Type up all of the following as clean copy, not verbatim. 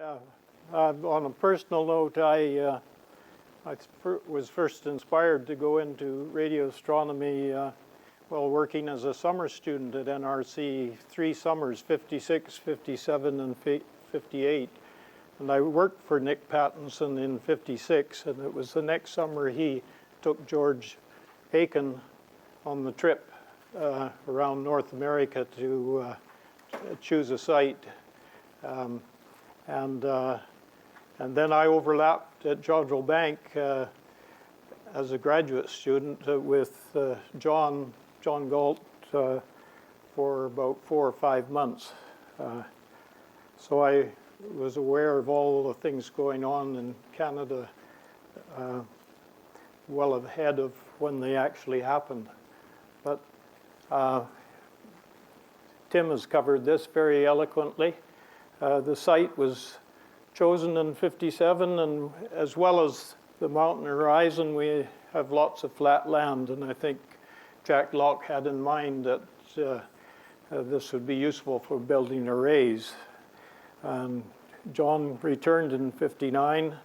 Yeah. On a personal note, I was first inspired to go into radio astronomy while working as a summer student at NRC 3 summers, 56, 57, and 58. And I worked for Nick Pattinson in 56, and it was the next summer he took George Aiken on the trip around North America to choose a site. And then I overlapped at Jodrell Bank as a graduate student with John Galt for about 4 or 5 months. So I was aware of all the things going on in Canada well ahead of when they actually happened. But Tim has covered this very eloquently. The site was chosen in 57, and as well as the mountain horizon, we have lots of flat land, and I think Jack Locke had in mind that this would be useful for building arrays. John returned in 59.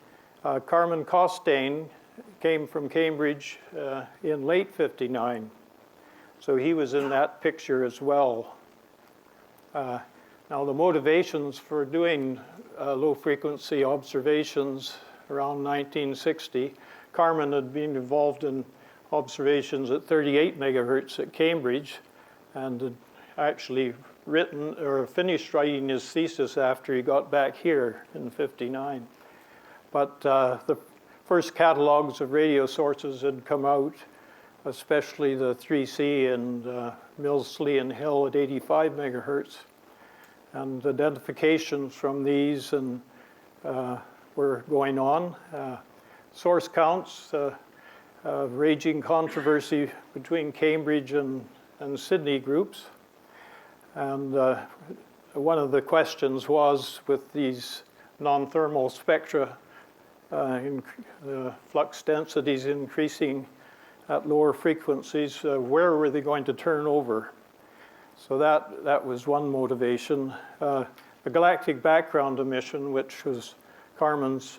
Carmen Costain came from Cambridge in late 59, so he was in that picture as well. Now, the motivations for doing low-frequency observations around 1960, Carmen had been involved in observations at 38 megahertz at Cambridge and had actually written or finished writing his thesis after he got back here in 59. But the first catalogs of radio sources had come out, especially the 3C and Millsley and Hill at 85 megahertz. And identifications from these were going on. Source counts, raging controversy between Cambridge and Sydney groups. And one of the questions was, with these non-thermal spectra, the flux densities increasing at lower frequencies, where were they going to turn over? So that was one motivation. The galactic background emission, which was Carmen's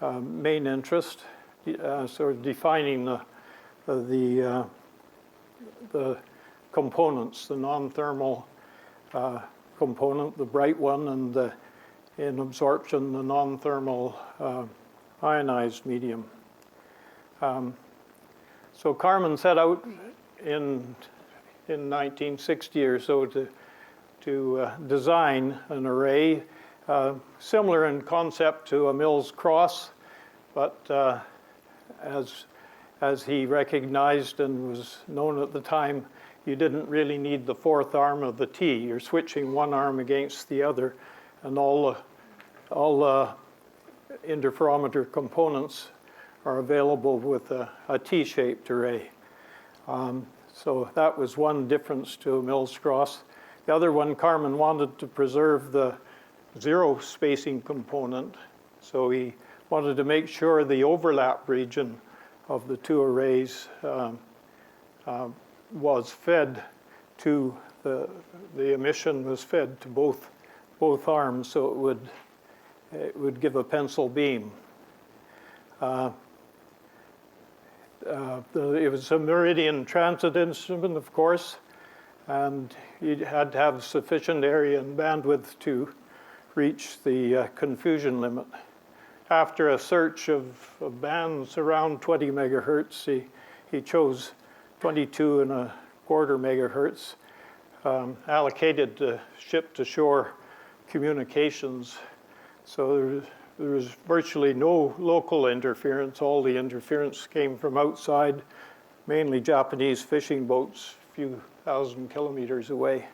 main interest, sort of defining the components, the non-thermal component, the bright one, and in absorption, the non-thermal ionized medium. So Carmen set out in 1960 or so to design an array similar in concept to a Mills cross, but as he recognized and was known at the time, you didn't really need the fourth arm of the T. You're switching one arm against the other, and all the interferometer components are available with a T-shaped array. So that was one difference to a Mills cross. The other one, Carmen wanted to preserve the zero spacing component. So he wanted to make sure the overlap region of the two arrays was fed to the emission was fed to both arms, so it would give a pencil beam. It was a Meridian transit instrument, of course, and you had to have sufficient area and bandwidth to reach the confusion limit. After a search of bands around 20 megahertz, he chose 22.25 megahertz, allocated to ship-to-shore communications. So there was virtually no local interference. All the interference came from outside, mainly Japanese fishing boats a few thousand kilometers away.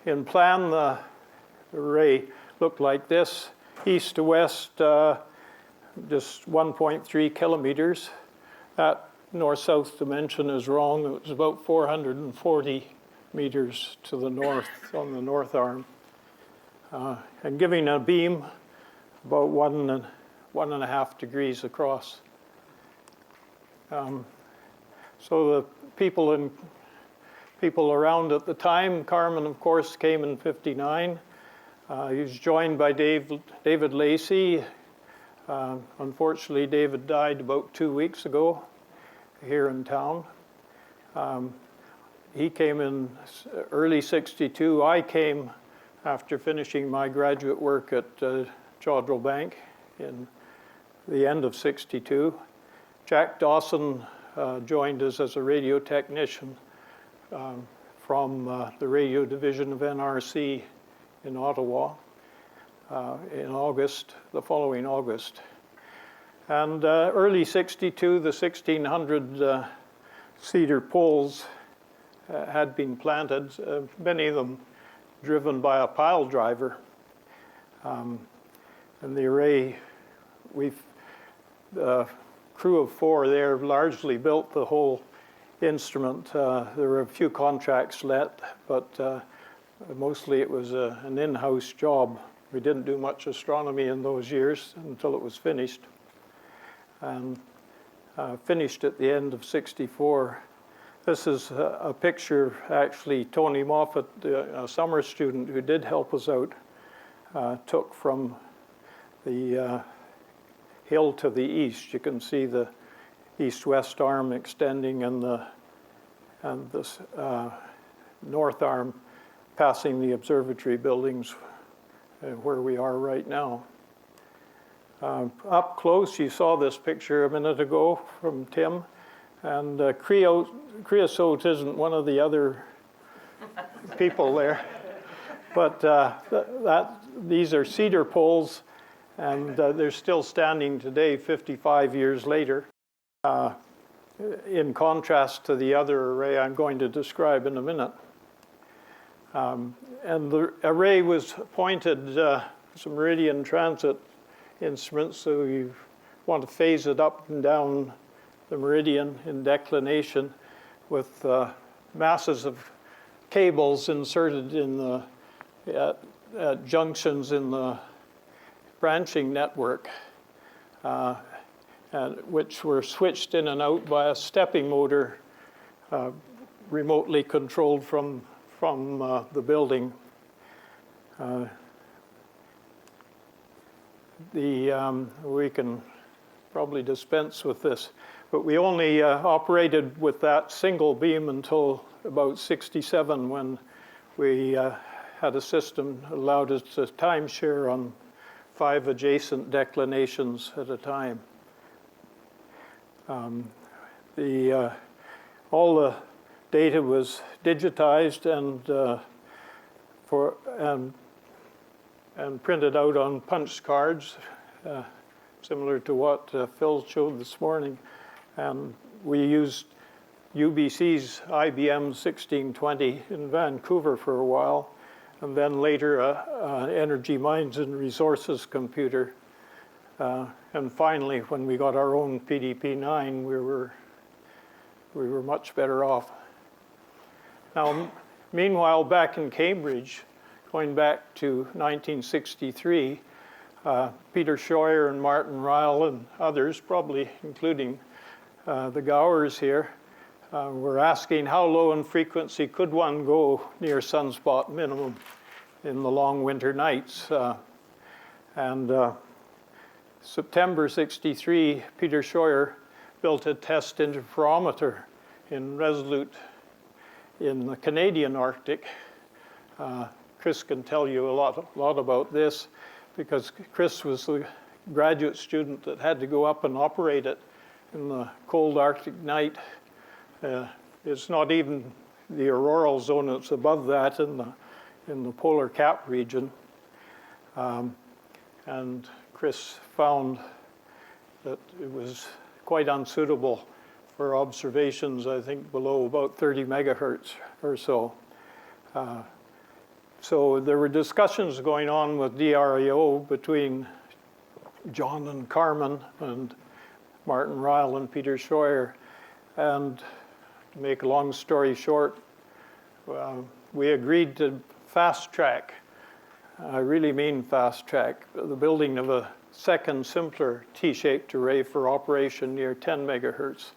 In plan, the array looked like this, east to west, just 1.3 kilometers. That north-south dimension is wrong. It was about 440 meters to the north on the north arm. And giving a beam about 1.5 degrees across. So the people around at the time, Carmen, of course, came in 59. He was joined by David Lacey. Unfortunately, David died about 2 weeks ago here in town. He came in early '62. I came after finishing my graduate work at Jodrell Bank in the end of '62. Jack Dawson joined us as a radio technician from the radio division of NRC in Ottawa in August, the following August. And early '62, the 1,600 cedar poles had been planted, many of them driven by a pile driver. And the array, the crew of 4 there largely built the whole instrument. There were a few contracts let, but mostly it was an in-house job. We didn't do much astronomy in those years until it was finished. And finished at the end of '64. This is a picture, actually, Tony Moffat, a summer student who did help us out, took from the hill to the east. You can see the east-west arm extending and the north arm passing the observatory buildings where we are right now. Up close, you saw this picture a minute ago from Tim, and creosote isn't one of the other people there, but these are cedar poles, and they're still standing today, 55 years later, in contrast to the other array I'm going to describe in a minute. And the array was pointed, some Meridian transit instruments, so you want to phase it up and down the meridian in declination with masses of cables inserted in the at junctions in the branching network, which were switched in and out by a stepping motor remotely controlled from the building. We can probably dispense with this, but we only operated with that single beam until about '67, when we had a system that allowed us to timeshare on 5 adjacent declinations at a time. All the data was digitized and printed out on punch cards, similar to what Phil showed this morning. And we used UBC's IBM 1620 in Vancouver for a while, and then later Energy Mines and Resources computer. And finally, when we got our own PDP-9, we were much better off. Now, meanwhile, back in Cambridge, going back to 1963, Peter Scheuer and Martin Ryle and others, probably including the Gowers here, were asking how low in frequency could one go near sunspot minimum in the long winter nights. September '63, Peter Scheuer built a test interferometer in Resolute in the Canadian Arctic. Chris can tell you a lot about this, because Chris was the graduate student that had to go up and operate it in the cold Arctic night. It's not even the auroral zone, it's above that in the polar cap region. And Chris found that it was quite unsuitable for observations, I think, below about 30 megahertz or so. So there were discussions going on with DRAO between John and Carmen and Martin Ryle and Peter Scheuer. And to make a long story short, we agreed to fast track. I really mean fast track the building of a second, simpler T-shaped array for operation near 10 megahertz.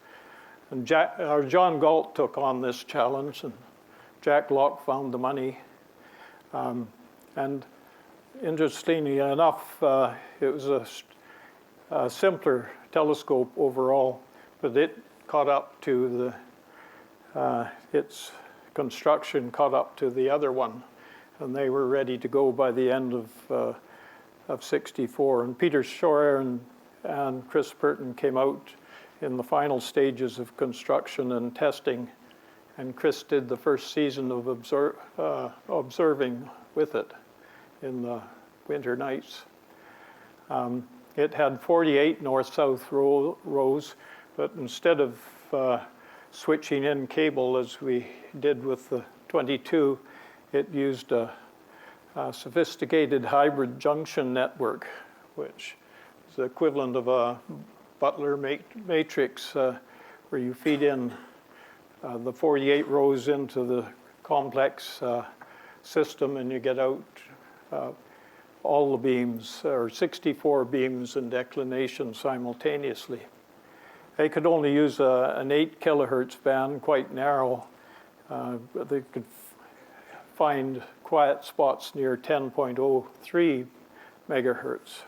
And John Galt took on this challenge, and Jack Locke found the money. And interestingly enough, it was a simpler telescope overall, but it caught up to its construction caught up to the other one, and they were ready to go by the end of 64. And Peter Shore and Chris Burton came out in the final stages of construction and testing, and Chris did the first season of observing with it in the winter nights. It had 48 north-south rows, but instead of switching in cable as we did with the 22, it used a sophisticated hybrid junction network, which is the equivalent of a Butler matrix where you feed in the 48 rows into the complex system, and you get out all the beams, or 64 beams in declination simultaneously. They could only use an 8 kilohertz band, quite narrow. They could find quiet spots near 10.03 megahertz.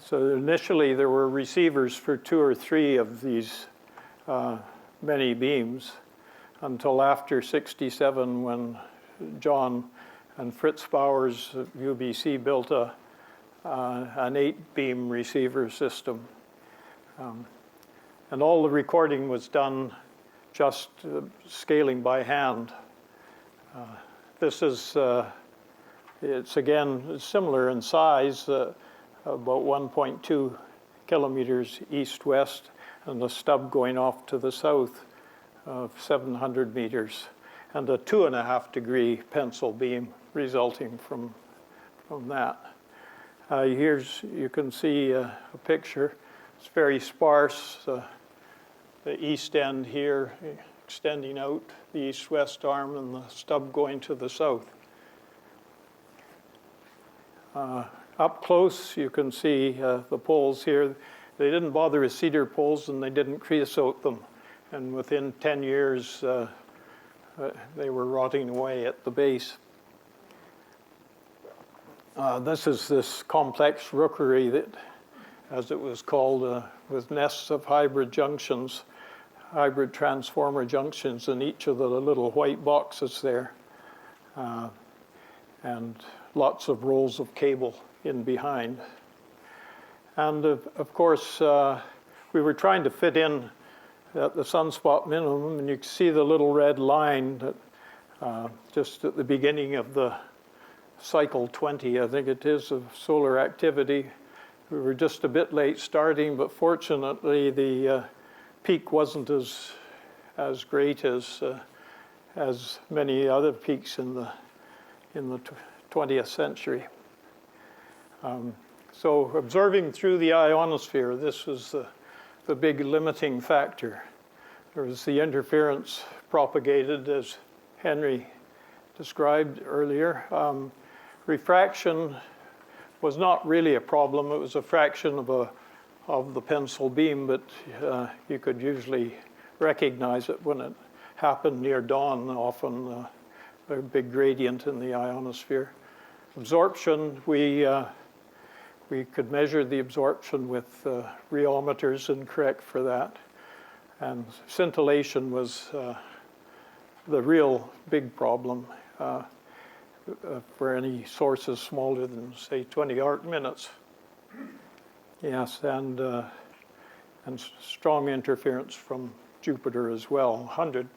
So initially there were receivers for 2 or 3 of these many beams until after 67, when John and Fritz Bowers at UBC built an 8-beam receiver system. And all the recording was done just scaling by hand. This is, it's again similar in size, about 1.2 kilometers east-west, and the stub going off to the south of 700 meters, and a 2.5-degree pencil beam resulting from that. Here's, you can see a picture. It's very sparse. The east end here extending out, the east-west arm, and the stub going to the south. Up close, you can see the poles here. They didn't bother with cedar poles, and they didn't creosote them. And within 10 years, they were rotting away at the base. This is this complex rookery that, as it was called, with nests of hybrid junctions, hybrid transformer junctions in each of the little white boxes there, and lots of rolls of cable in behind. And of course, we were trying to fit in at the sunspot minimum, and you can see the little red line that just at the beginning of the cycle 20, I think it is, of solar activity. We were just a bit late starting, but fortunately the peak wasn't as great as many other peaks in the 20th century. So observing through the ionosphere, this was the big limiting factor. There was the interference propagated, as Henry described earlier. Refraction was not really a problem. It was a fraction of the pencil beam, but you could usually recognize it when it happened near dawn, often a big gradient in the ionosphere. Absorption, we could measure the absorption with rheometers and correct for that. And scintillation was the real big problem for any sources smaller than, say, 20 arc minutes. Yes, and strong interference from Jupiter as well, 100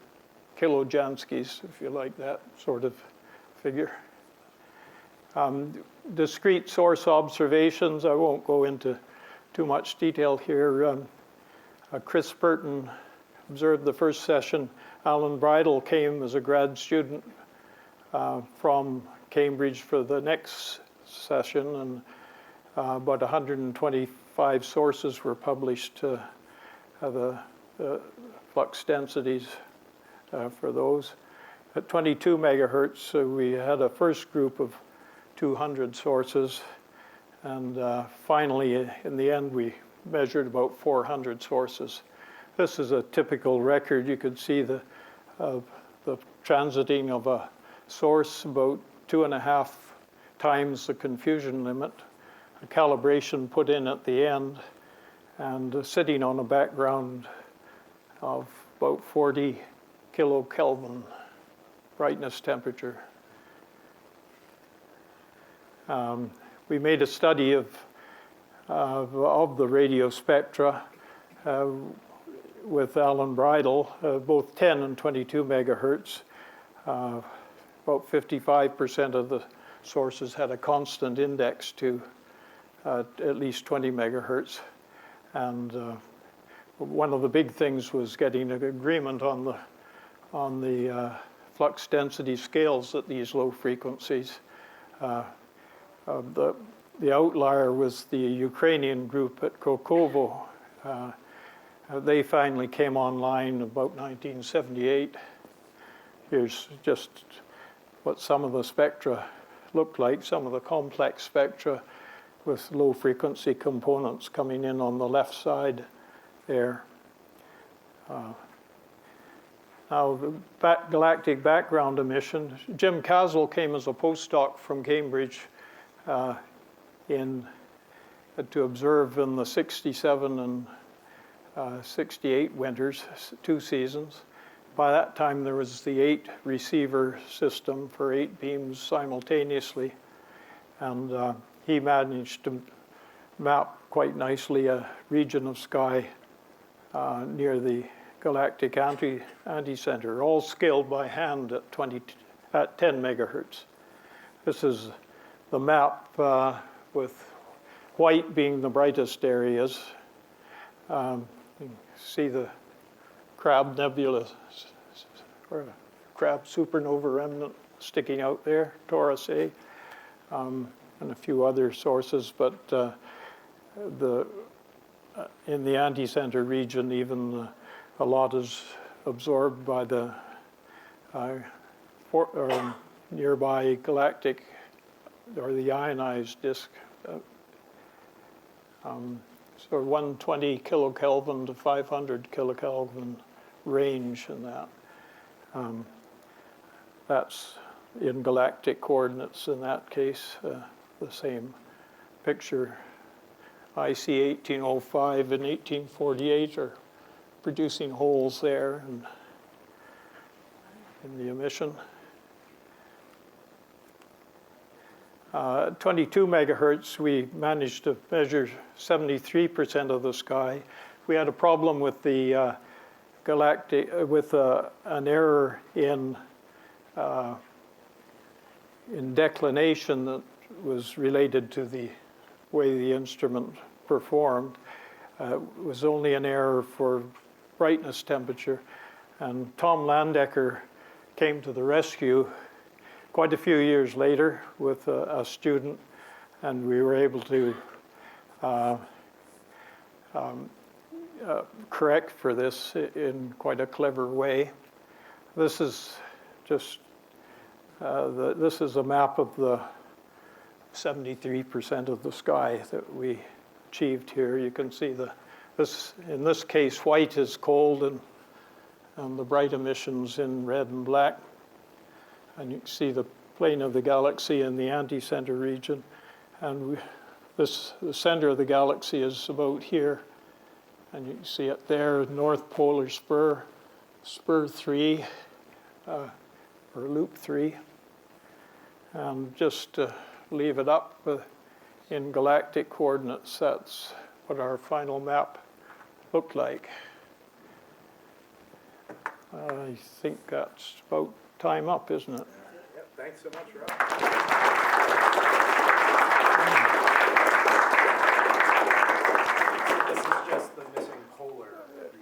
kilojanskis, if you like that sort of figure. Discrete source observations, I won't go into too much detail here. Chris Burton observed the first session. Alan Bridle came as a grad student from Cambridge for the next session, and about 125 sources were published, the flux densities for those. At 22 megahertz, we had a first group of 200 sources, and finally, in the end, we measured about 400 sources. This is a typical record. You could see the transiting of a source about 2.5 times the confusion limit, a calibration put in at the end, and sitting on a background of about 40 kilokelvin brightness temperature. We made a study of the radio spectra with Alan Bridle, both 10 and 22 megahertz. About 55% of the sources had a constant index to at least 20 megahertz. And one of the big things was getting an agreement on the flux density scales at these low frequencies. The outlier was the Ukrainian group at Kokovo. They finally came online about 1978. Here's just what some of the spectra looked like, some of the complex spectra with low frequency components coming in on the left side there. Now, the galactic background emission, Jim Caswell came as a postdoc from Cambridge to observe in the 67 and 68 winters, 2 seasons. By that time, there was the 8 receiver system for 8 beams simultaneously. And he managed to map quite nicely a region of sky near the Galactic Anticenter, all scaled by hand at 10 megahertz. This is the map with white being the brightest areas. You can see the Crab Nebula, or Crab supernova remnant sticking out there, Taurus A, and a few other sources, but in the anticenter region, even a lot is absorbed by the nearby galactic or the ionized disk. So 120 kilokelvin to 500 kilokelvin range in that. That's in galactic coordinates in that case, the same picture. IC 1805 and 1848 are producing holes there and in the emission. 22 megahertz, we managed to measure 73% of the sky. We had a problem with the an error in declination that was related to the way the instrument performed. It was only an error for brightness temperature. And Tom Landecker came to the rescue quite a few years later with a student, and we were able to correct for this in quite a clever way. This is just this is a map of the 73% of the sky that we achieved here. You can see in this case, white is cold and the bright emissions in red and black. And you can see the plane of the galaxy in the anticenter region. And the center of the galaxy is about here. And you can see it there, North Polar Spur, Spur 3, or Loop 3. And just to leave it up in galactic coordinates, that's what our final map looked like. I think that's about time up, isn't it? Yep, thanks so much, Rob. This is just the missing polar.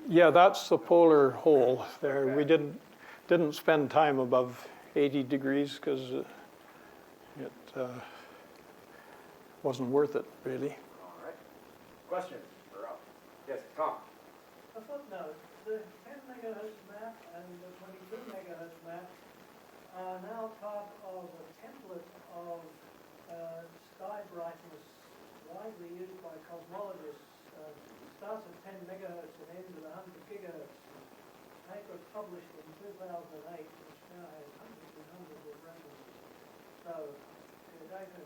Yeah, that's the polar hole there. Okay. We didn't spend time above 80 degrees because it wasn't worth it, really. All right. Question for Rob. Yes, Tom. A footnote. The 10 megahertz map and the 22 megahertz map are now part of a template of sky brightness widely used by cosmologists. Starts at 10 megahertz and ends at 100 gigahertz. A paper published in 2008, which now has hundreds and hundreds of references. So data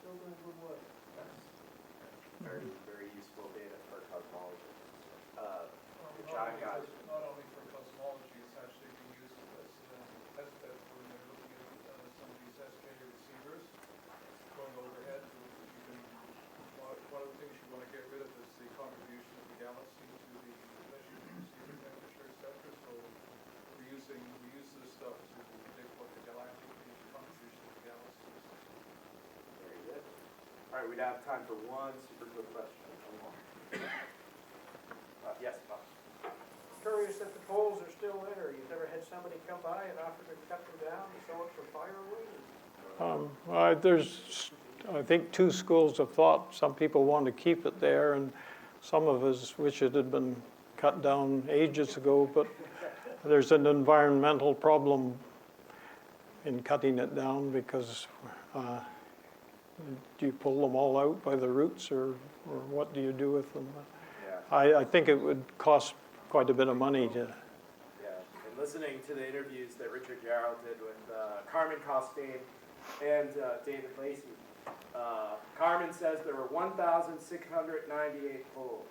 still doing good work. Very, very useful data for cosmology. Not John got not only for cosmology, it's actually being used as test bed when they're looking at some of these SK receivers going overhead. You can, one of the things you want to get rid of is the contribution of the galaxy to the measured receiver temperature, etc. So we use this stuff to predict what the galactic contribution of the galaxy is. very good. All right, we'd have time for one super quick question. One more. Yes, Bob. Curious that the poles are still there. You've never had somebody come by and offer to cut them down and sell it for firewood? There's, I think, two schools of thought. Some people want to keep it there, and some of us wish it had been cut down ages ago, but there's an environmental problem in cutting it down because do you pull them all out by the roots, or what do you do with them? Yeah. I think it would cost quite a bit of money to. Yeah, and listening to the interviews that Richard Jarrell did with Carmen Costain and David Lacey, Carmen says there were 1,698 poles,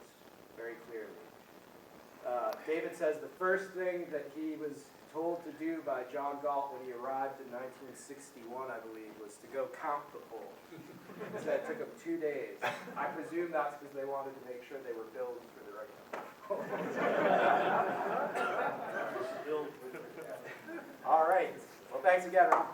very clearly. David says the first thing that he was told to do by John Galt when he arrived in 1961, I believe, was to go count the poles. He said it took him 2 days. I presume that's because they wanted to make sure they were billed for the right number. All right. Well, thanks again, Ron.